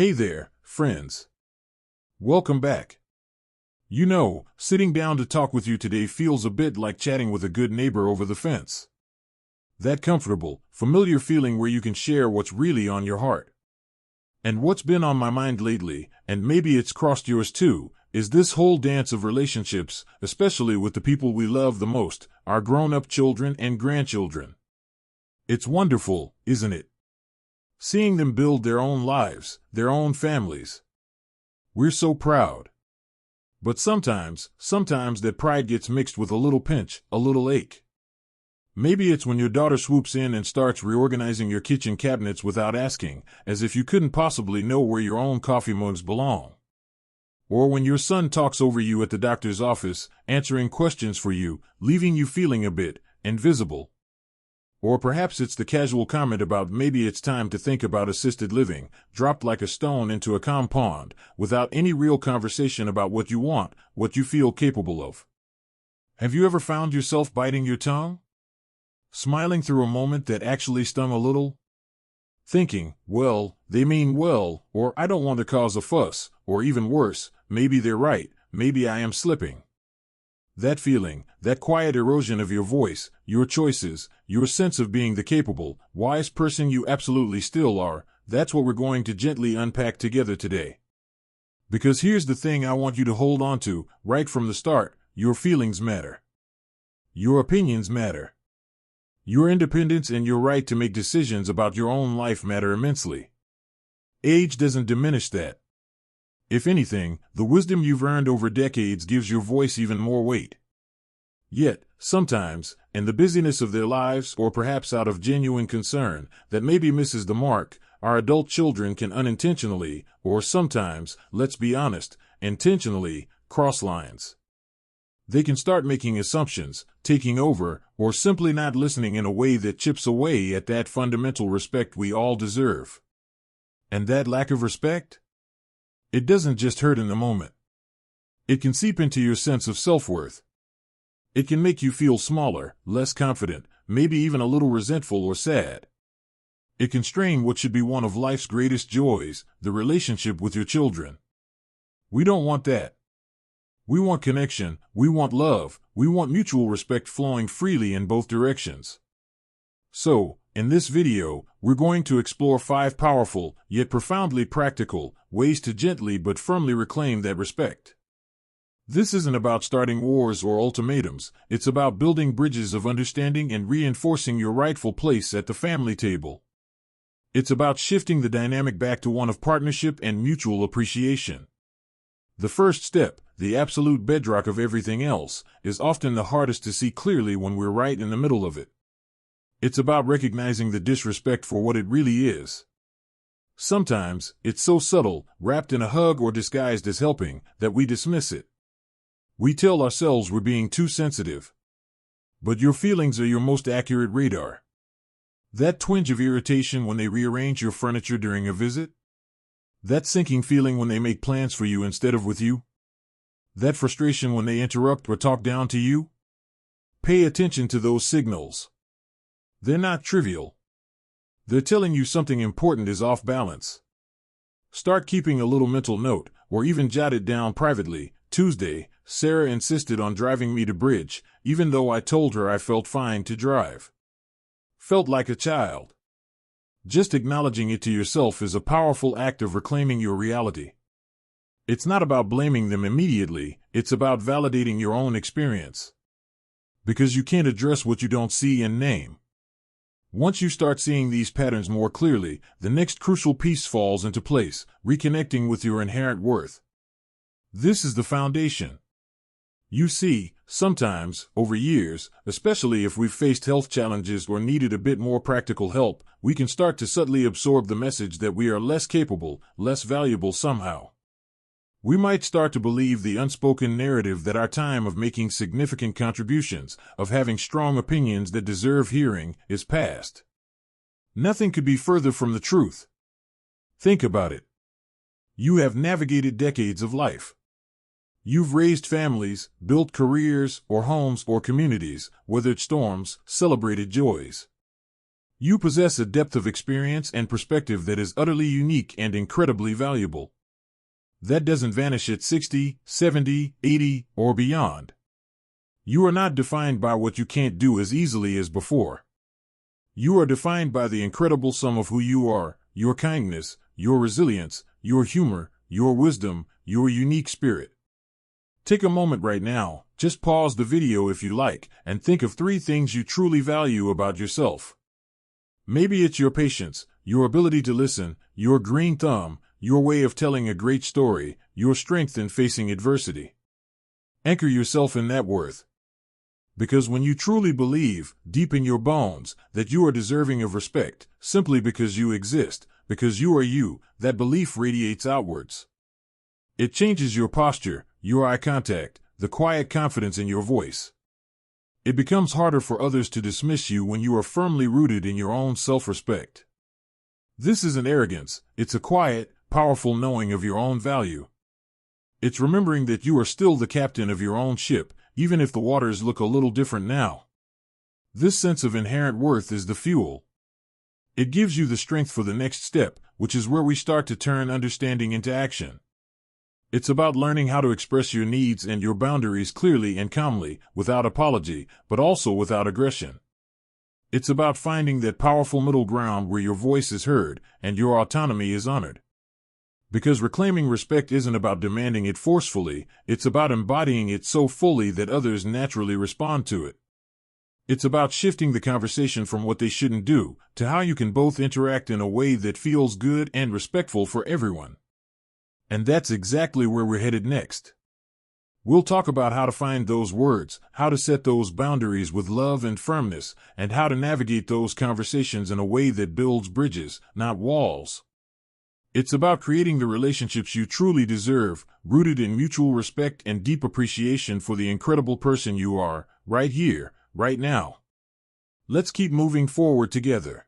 Hey there, friends. Welcome back. Sitting down to talk with you today feels a bit like chatting with a good neighbor over the fence. That comfortable, familiar feeling where you can share what's really on your heart. And what's been on my mind lately, and maybe it's crossed yours too, is this whole dance of relationships, especially with the people we love the most, our grown-up children and grandchildren. It's wonderful, isn't it? Seeing them build their own lives, their own families. We're so proud. But sometimes that pride gets mixed with a little pinch, a little ache. Maybe it's when your daughter swoops in and starts reorganizing your kitchen cabinets without asking, as if you couldn't possibly know where your own coffee mugs belong. Or when your son talks over you at the doctor's office, answering questions for you, leaving you feeling a bit invisible. Or perhaps it's the casual comment about maybe it's time to think about assisted living, dropped like a stone into a calm pond, without any real conversation about what you want, what you feel capable of. Have you ever found yourself biting your tongue? Smiling through a moment that actually stung a little? Thinking, well, they mean well, or I don't want to cause a fuss, or even worse, maybe they're right, maybe I am slipping. That feeling, that quiet erosion of your voice, your choices, your sense of being the capable, wise person you absolutely still are, that's what we're going to gently unpack together today. Because here's the thing I want you to hold on to, right from the start, your feelings matter. Your opinions matter. Your independence and your right to make decisions about your own life matter immensely. Age doesn't diminish that. If anything, the wisdom you've earned over decades gives your voice even more weight. Yet, sometimes, in the busyness of their lives or perhaps out of genuine concern that maybe misses the mark, our adult children can unintentionally, or sometimes, let's be honest, intentionally, cross lines. They can start making assumptions, taking over, or simply not listening in a way that chips away at that fundamental respect we all deserve. And that lack of respect? It doesn't just hurt in the moment. It can seep into your sense of self-worth. It can make you feel smaller, less confident, maybe even a little resentful or sad. It can strain what should be one of life's greatest joys, the relationship with your children. We don't want that. We want connection, we want love, we want mutual respect flowing freely in both directions. So, in this video, we're going to explore 5 powerful, yet profoundly practical, ways to gently but firmly reclaim that respect. This isn't about starting wars or ultimatums, it's about building bridges of understanding and reinforcing your rightful place at the family table. It's about shifting the dynamic back to one of partnership and mutual appreciation. The first step, the absolute bedrock of everything else, is often the hardest to see clearly when we're right in the middle of it. It's about recognizing the disrespect for what it really is. Sometimes, it's so subtle, wrapped in a hug or disguised as helping, that we dismiss it. We tell ourselves we're being too sensitive. But your feelings are your most accurate radar. That twinge of irritation when they rearrange your furniture during a visit? That sinking feeling when they make plans for you instead of with you? That frustration when they interrupt or talk down to you? Pay attention to those signals. They're not trivial. They're telling you something important is off balance. Start keeping a little mental note, or even jot it down privately. Tuesday, Sarah insisted on driving me to Bridge, even though I told her I felt fine to drive. Felt like a child. Just acknowledging it to yourself is a powerful act of reclaiming your reality. It's not about blaming them immediately, it's about validating your own experience. Because you can't address what you don't see and name. Once you start seeing these patterns more clearly, the next crucial piece falls into place, reconnecting with your inherent worth. This is the foundation. You see, sometimes, over years, especially if we've faced health challenges or needed a bit more practical help, we can start to subtly absorb the message that we are less capable, less valuable somehow. We might start to believe the unspoken narrative that our time of making significant contributions, of having strong opinions that deserve hearing, is past. Nothing could be further from the truth. Think about it. You have navigated decades of life. You've raised families, built careers, or homes or communities, weathered storms, celebrated joys. You possess a depth of experience and perspective that is utterly unique and incredibly valuable. That doesn't vanish at 60, 70, 80, or beyond. You are not defined by what you can't do as easily as before. You are defined by the incredible sum of who you are, your kindness, your resilience, your humor, your wisdom, your unique spirit. Take a moment right now, just pause the video if you like, and think of 3 things you truly value about yourself. Maybe it's your patience, your ability to listen, your green thumb, your way of telling a great story, your strength in facing adversity. Anchor yourself in that worth. Because when you truly believe, deep in your bones, that you are deserving of respect, simply because you exist, because you are you, that belief radiates outwards. It changes your posture, your eye contact, the quiet confidence in your voice. It becomes harder for others to dismiss you when you are firmly rooted in your own self-respect. This isn't arrogance, it's a quiet, powerful knowing of your own value. It's remembering that you are still the captain of your own ship, even if the waters look a little different now. This sense of inherent worth is the fuel. It gives you the strength for the next step, which is where we start to turn understanding into action. It's about learning how to express your needs and your boundaries clearly and calmly, without apology, but also without aggression. It's about finding that powerful middle ground where your voice is heard and your autonomy is honored. Because reclaiming respect isn't about demanding it forcefully, it's about embodying it so fully that others naturally respond to it. It's about shifting the conversation from what they shouldn't do to how you can both interact in a way that feels good and respectful for everyone. And that's exactly where we're headed next. We'll talk about how to find those words, how to set those boundaries with love and firmness, and how to navigate those conversations in a way that builds bridges, not walls. It's about creating the relationships you truly deserve, rooted in mutual respect and deep appreciation for the incredible person you are, right here, right now. Let's keep moving forward together.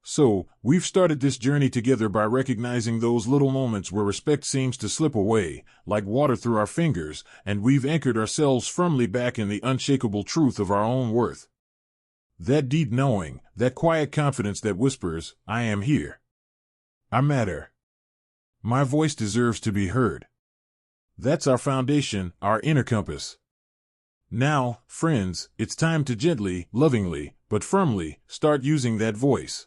So, we've started this journey together by recognizing those little moments where respect seems to slip away, like water through our fingers, and we've anchored ourselves firmly back in the unshakable truth of our own worth. That deep knowing, that quiet confidence that whispers, I am here. I matter. My voice deserves to be heard. That's our foundation, our inner compass. Now, friends, it's time to gently, lovingly, but firmly, start using that voice.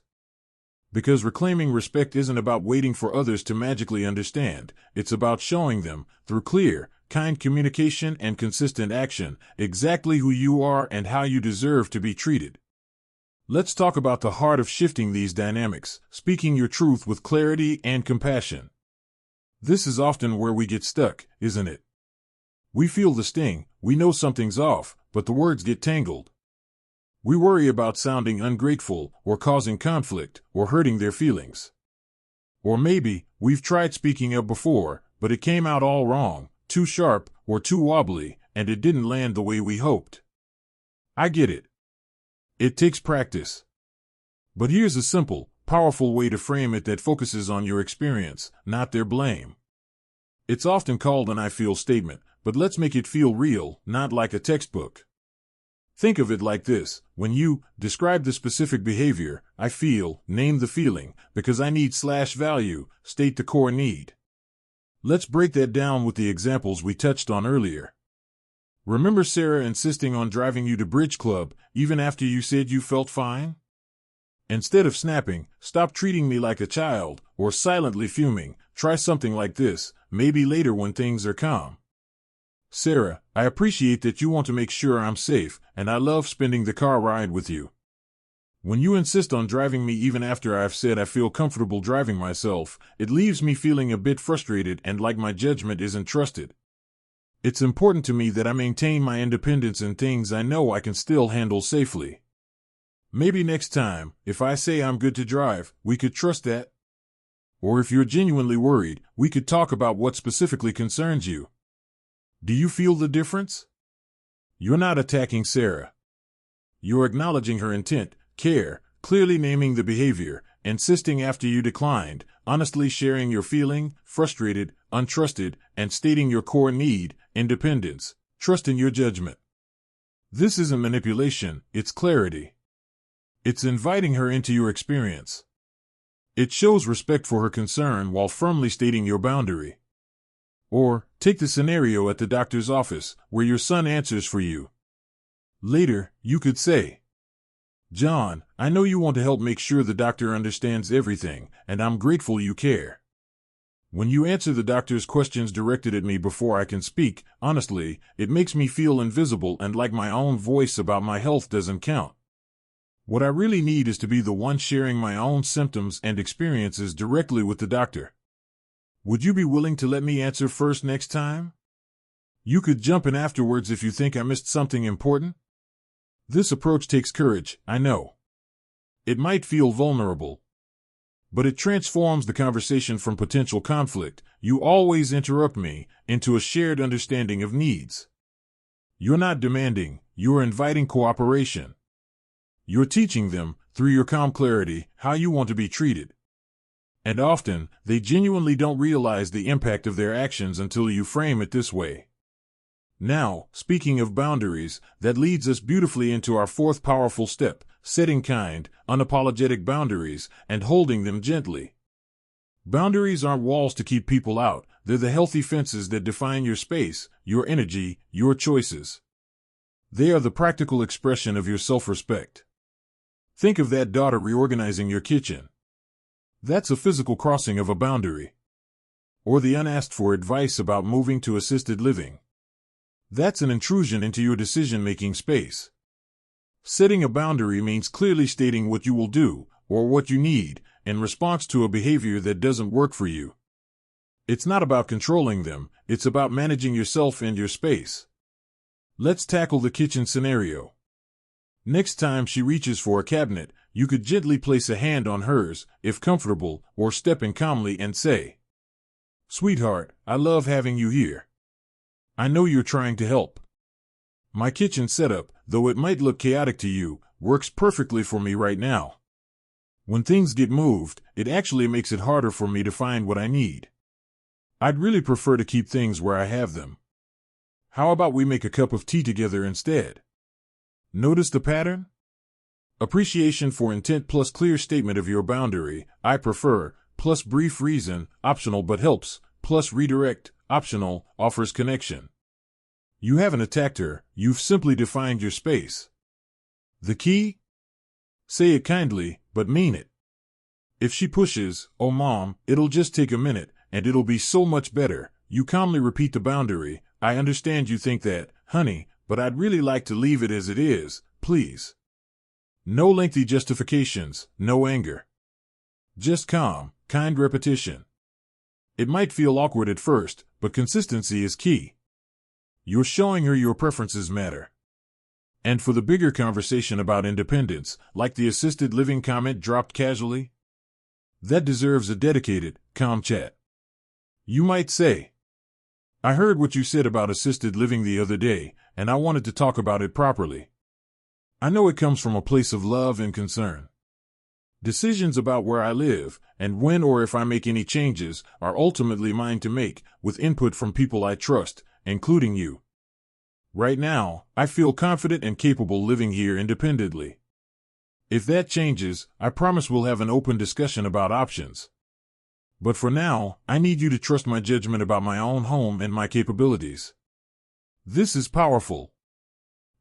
Because reclaiming respect isn't about waiting for others to magically understand, it's about showing them, through clear, kind communication and consistent action, exactly who you are and how you deserve to be treated. Let's talk about the heart of shifting these dynamics, speaking your truth with clarity and compassion. This is often where we get stuck, isn't it? We feel the sting, we know something's off, but the words get tangled. We worry about sounding ungrateful, or causing conflict, or hurting their feelings. Or maybe, we've tried speaking up before, but it came out all wrong, too sharp, or too wobbly, and it didn't land the way we hoped. I get it. It takes practice. But here's a simple, powerful way to frame it that focuses on your experience, not their blame. It's often called an I feel statement, but let's make it feel real, not like a textbook. Think of it like this: when you describe the specific behavior, I feel, name the feeling, because I need/value, state the core need. Let's break that down with the examples we touched on earlier. Remember Sarah insisting on driving you to bridge club, even after you said you felt fine? Instead of snapping, stop treating me like a child, or silently fuming, try something like this, maybe later when things are calm. Sarah, I appreciate that you want to make sure I'm safe, and I love spending the car ride with you. When you insist on driving me even after I've said I feel comfortable driving myself, it leaves me feeling a bit frustrated and like my judgment isn't trusted. It's important to me that I maintain my independence in things I know I can still handle safely. Maybe next time, if I say I'm good to drive, we could trust that. Or if you're genuinely worried, we could talk about what specifically concerns you. Do you feel the difference? You're not attacking Sarah. You're acknowledging her intent, care, clearly naming the behavior, insisting after you declined, honestly sharing your feeling, frustrated, untrusted, and stating your core need, independence, trust in your judgment. This isn't manipulation, it's clarity. It's inviting her into your experience. It shows respect for her concern while firmly stating your boundary. Or, take the scenario at the doctor's office, where your son answers for you. Later, you could say, "John, I know you want to help make sure the doctor understands everything, and I'm grateful you care. When you answer the doctor's questions directed at me before I can speak, honestly, it makes me feel invisible and like my own voice about my health doesn't count. What I really need is to be the one sharing my own symptoms and experiences directly with the doctor. Would you be willing to let me answer first next time? You could jump in afterwards if you think I missed something important." This approach takes courage, I know. It might feel vulnerable. But it transforms the conversation from potential conflict, "you always interrupt me," into a shared understanding of needs. You're not demanding, you're inviting cooperation. You're teaching them, through your calm clarity, how you want to be treated. And often, they genuinely don't realize the impact of their actions until you frame it this way. Now, speaking of boundaries, that leads us beautifully into our fourth powerful step: setting kind, unapologetic boundaries, and holding them gently. Boundaries aren't walls to keep people out, they're the healthy fences that define your space, your energy, your choices. They are the practical expression of your self-respect. Think of that daughter reorganizing your kitchen. That's a physical crossing of a boundary. Or the unasked-for advice about moving to assisted living. That's an intrusion into your decision-making space. Setting a boundary means clearly stating what you will do, or what you need, in response to a behavior that doesn't work for you. It's not about controlling them, it's about managing yourself and your space. Let's tackle the kitchen scenario. Next time she reaches for a cabinet, you could gently place a hand on hers, if comfortable, or step in calmly and say, "Sweetheart, I love having you here. I know you're trying to help. My kitchen setup, though it might look chaotic to you, works perfectly for me right now. When things get moved, it actually makes it harder for me to find what I need. I'd really prefer to keep things where I have them. How about we make a cup of tea together instead?" Notice the pattern? Appreciation for intent plus clear statement of your boundary, "I prefer," plus brief reason, optional but helps, plus redirect, optional, offers connection. You haven't attacked her, you've simply defined your space. The key? Say it kindly, but mean it. If she pushes, "Oh mom, it'll just take a minute, and it'll be so much better," you calmly repeat the boundary, "I understand you think that, honey, but I'd really like to leave it as it is, please." No lengthy justifications, no anger. Just calm, kind repetition. It might feel awkward at first, but consistency is key. You're showing her your preferences matter. And for the bigger conversation about independence, like the assisted living comment dropped casually, that deserves a dedicated, calm chat. You might say, "I heard what you said about assisted living the other day, and I wanted to talk about it properly. I know it comes from a place of love and concern. Decisions about where I live, and when or if I make any changes, are ultimately mine to make, with input from people I trust, including you. Right now, I feel confident and capable living here independently. If that changes, I promise we'll have an open discussion about options. But for now, I need you to trust my judgment about my own home and my capabilities." This is powerful.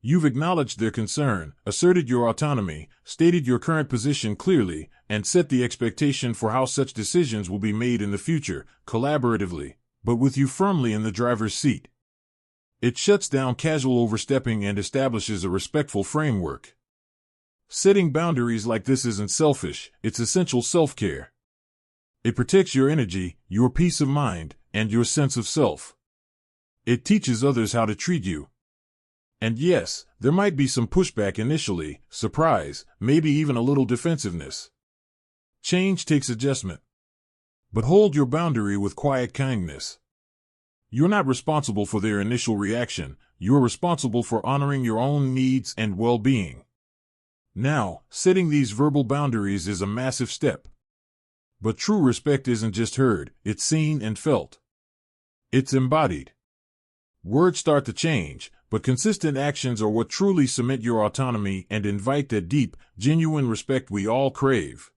You've acknowledged their concern, asserted your autonomy, stated your current position clearly, and set the expectation for how such decisions will be made in the future, collaboratively, but with you firmly in the driver's seat. It shuts down casual overstepping and establishes a respectful framework. Setting boundaries like this isn't selfish, it's essential self-care. It protects your energy, your peace of mind, and your sense of self. It teaches others how to treat you. And yes, there might be some pushback initially, surprise, maybe even a little defensiveness. Change takes adjustment. But hold your boundary with quiet kindness. You're not responsible for their initial reaction, you're responsible for honoring your own needs and well-being. Now, setting these verbal boundaries is a massive step. But true respect isn't just heard, it's seen and felt. It's embodied. Words start to change, But consistent actions are what truly cement your autonomy and invite that deep, genuine respect we all crave.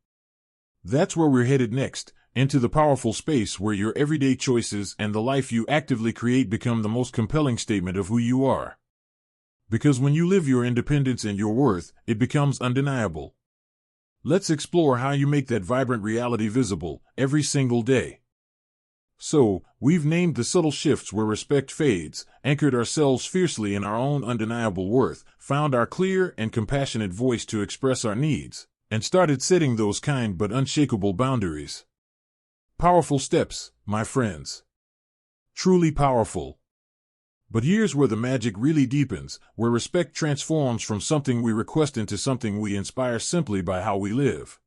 That's where we're headed next, into the powerful space where your everyday choices and the life you actively create become the most compelling statement of who you are. Because when you live your independence and your worth, it becomes undeniable. Let's explore how you make that vibrant reality visible every single day. So, we've named the subtle shifts where respect fades, anchored ourselves fiercely in our own undeniable worth, found our clear and compassionate voice to express our needs, and started setting those kind but unshakable boundaries. Powerful steps, my friends. Truly powerful. But here's where the magic really deepens, where respect transforms from something we request into something we inspire simply by how we live.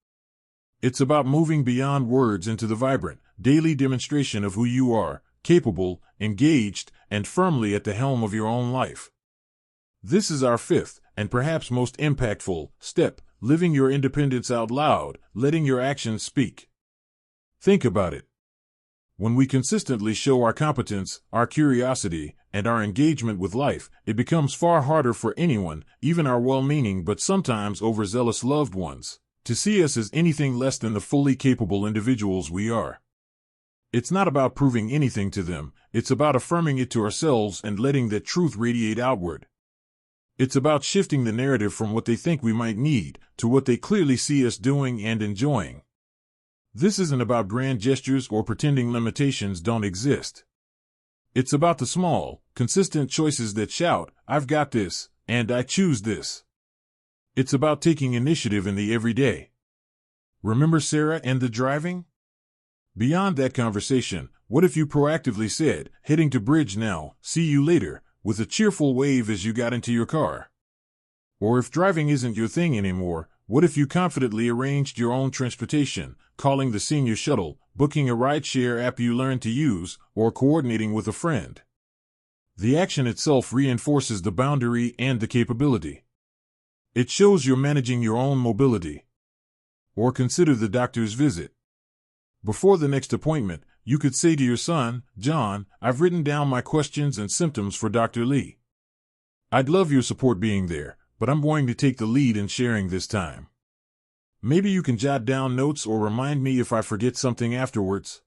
It's about moving beyond words into the vibrant, daily demonstration of who you are, capable, engaged, and firmly at the helm of your own life. This is our fifth, and perhaps most impactful, step, living your independence out loud, letting your actions speak. Think about it. When we consistently show our competence, our curiosity, and our engagement with life, it becomes far harder for anyone, even our well-meaning but sometimes overzealous loved ones, to see us as anything less than the fully capable individuals we are. It's not about proving anything to them, it's about affirming it to ourselves and letting that truth radiate outward. It's about shifting the narrative from what they think we might need, to what they clearly see us doing and enjoying. This isn't about grand gestures or pretending limitations don't exist. It's about the small, consistent choices that shout, "I've got this," and "I choose this." It's about taking initiative in the everyday. Remember Sarah and the driving? Beyond that conversation, what if you proactively said, "Heading to bridge now, see you later," with a cheerful wave as you got into your car? Or if driving isn't your thing anymore, what if you confidently arranged your own transportation, calling the senior shuttle, booking a rideshare app you learned to use, or coordinating with a friend? The action itself reinforces the boundary and the capability. It shows you're managing your own mobility. Or consider the doctor's visit. Before the next appointment, you could say to your son, "John, I've written down my questions and symptoms for Dr. Lee. I'd love your support being there, but I'm going to take the lead in sharing this time. Maybe you can jot down notes or remind me if I forget something afterwards."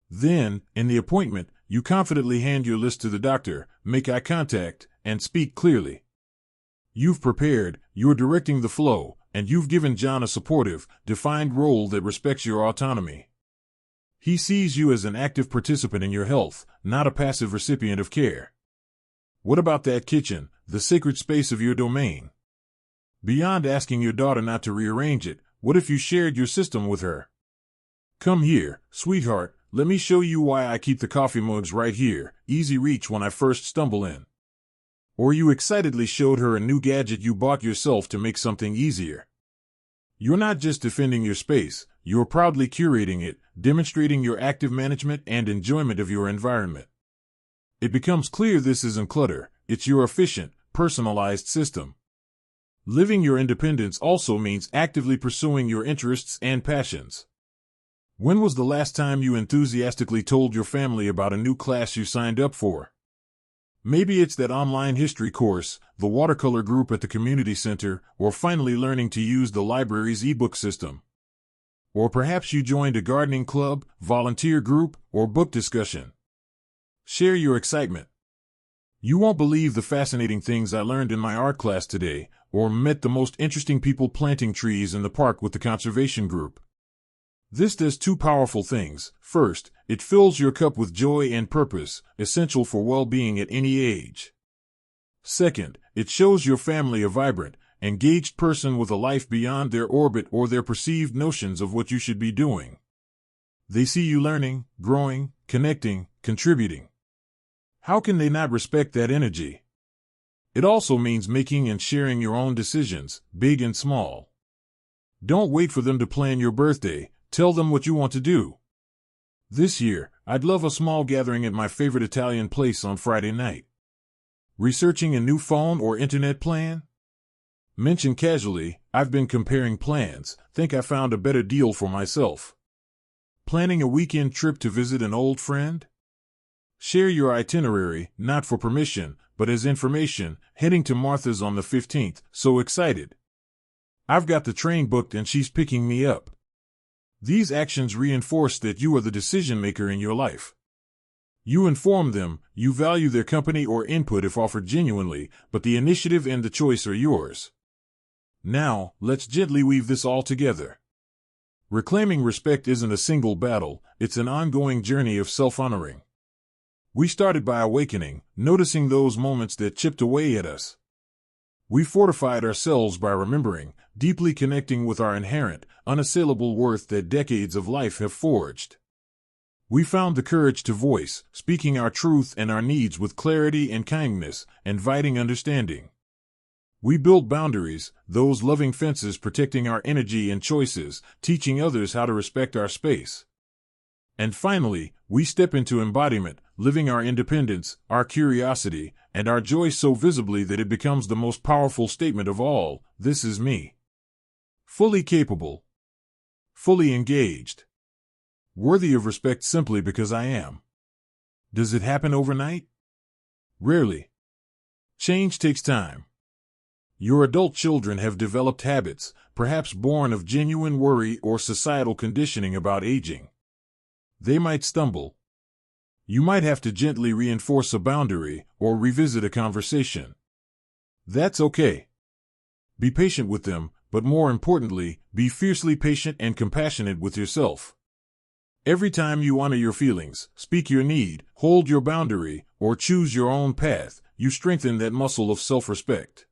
Then, in the appointment, you confidently hand your list to the doctor, make eye contact, and speak clearly. You've prepared, you're directing the flow, and you've given John a supportive, defined role that respects your autonomy. He sees you as an active participant in your health, not a passive recipient of care. What about that kitchen, the sacred space of your domain? Beyond asking your daughter not to rearrange it, what if you shared your system with her? "Come here, sweetheart, let me show you why I keep the coffee mugs right here, easy reach when I first stumble in." Or you excitedly showed her a new gadget you bought yourself to make something easier. You're not just defending your space, you're proudly curating it, demonstrating your active management and enjoyment of your environment. It becomes clear this isn't clutter, it's your efficient, personalized system. Living your independence also means actively pursuing your interests and passions. When was the last time you enthusiastically told your family about a new class you signed up for? Maybe it's that online history course, the watercolor group at the community center, or finally learning to use the library's ebook system. Or perhaps you joined a gardening club, volunteer group, or book discussion. Share your excitement. "You won't believe the fascinating things I learned in my art class today," or "met the most interesting people planting trees in the park with the conservation group." This does two powerful things. First, it fills your cup with joy and purpose, essential for well-being at any age. Second, it shows your family a vibrant, engaged person with a life beyond their orbit or their perceived notions of what you should be doing. They see you learning, growing, connecting, contributing. How can they not respect that energy? It also means making and sharing your own decisions, big and small. Don't wait for them to plan your birthday. Tell them what you want to do. This year, I'd love a small gathering at my favorite Italian place on Friday night. Researching a new phone or internet plan? Mention casually, "I've been comparing plans, think I found a better deal for myself." Planning a weekend trip to visit an old friend? Share your itinerary, not for permission, but as information, heading to Martha's on the 15th, so excited. I've got the train booked and she's picking me up. These actions reinforce that you are the decision maker in your life. You inform them, you value their company or input if offered genuinely, but the initiative and the choice are yours. Now, let's gently weave this all together. Reclaiming respect isn't a single battle, it's an ongoing journey of self-honoring. We started by awakening, noticing those moments that chipped away at us. We fortified ourselves by remembering, deeply connecting with our inherent, unassailable worth that decades of life have forged. We found the courage to voice, speaking our truth and our needs with clarity and kindness, inviting understanding. We built boundaries, those loving fences protecting our energy and choices, teaching others how to respect our space. And finally, we step into embodiment, living our independence, our curiosity, and our joy so visibly that it becomes the most powerful statement of all: this is me. Fully capable. Fully engaged. Worthy of respect simply because I am. Does it happen overnight? Rarely. Change takes time. Your adult children have developed habits, perhaps born of genuine worry or societal conditioning about aging. They might stumble. You might have to gently reinforce a boundary or revisit a conversation. That's okay. Be patient with them, but more importantly, be fiercely patient and compassionate with yourself. Every time you honor your feelings, speak your need, hold your boundary, or choose your own path, you strengthen that muscle of self-respect.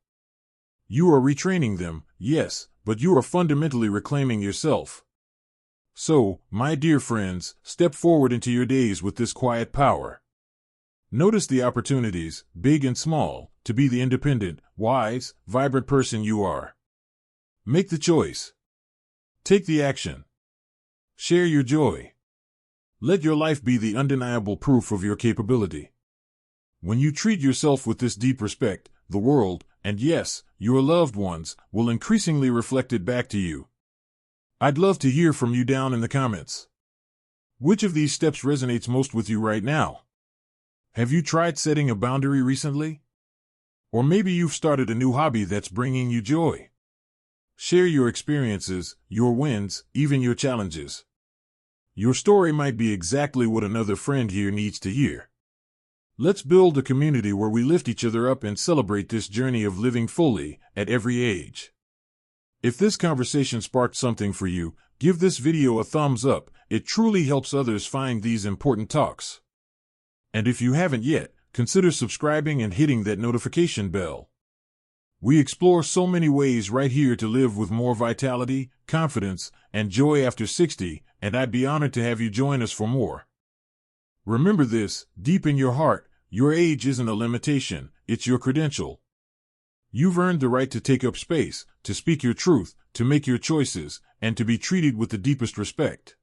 You are retraining them, yes, but you are fundamentally reclaiming yourself. So, my dear friends, step forward into your days with this quiet power. Notice the opportunities, big and small, to be the independent, wise, vibrant person you are. Make the choice. Take the action. Share your joy. Let your life be the undeniable proof of your capability. When you treat yourself with this deep respect, the world, and yes, your loved ones, will increasingly reflect it back to you. I'd love to hear from you down in the comments. Which of these steps resonates most with you right now? Have you tried setting a boundary recently? Or maybe you've started a new hobby that's bringing you joy. Share your experiences, your wins, even your challenges. Your story might be exactly what another friend here needs to hear. Let's build a community where we lift each other up and celebrate this journey of living fully, at every age. If this conversation sparked something for you, give this video a thumbs up. It truly helps others find these important talks. And if you haven't yet, consider subscribing and hitting that notification bell. We explore so many ways right here to live with more vitality, confidence, and joy after 60, and I'd be honored to have you join us for more. Remember this, deep in your heart, your age isn't a limitation, it's your credential. You've earned the right to take up space, to speak your truth, to make your choices, and to be treated with the deepest respect.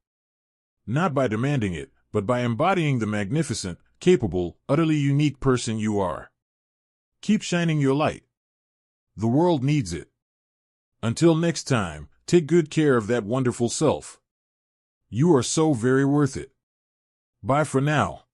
Not by demanding it, but by embodying the magnificent, capable, utterly unique person you are. Keep shining your light. The world needs it. Until next time, take good care of that wonderful self. You are so very worth it. Bye for now.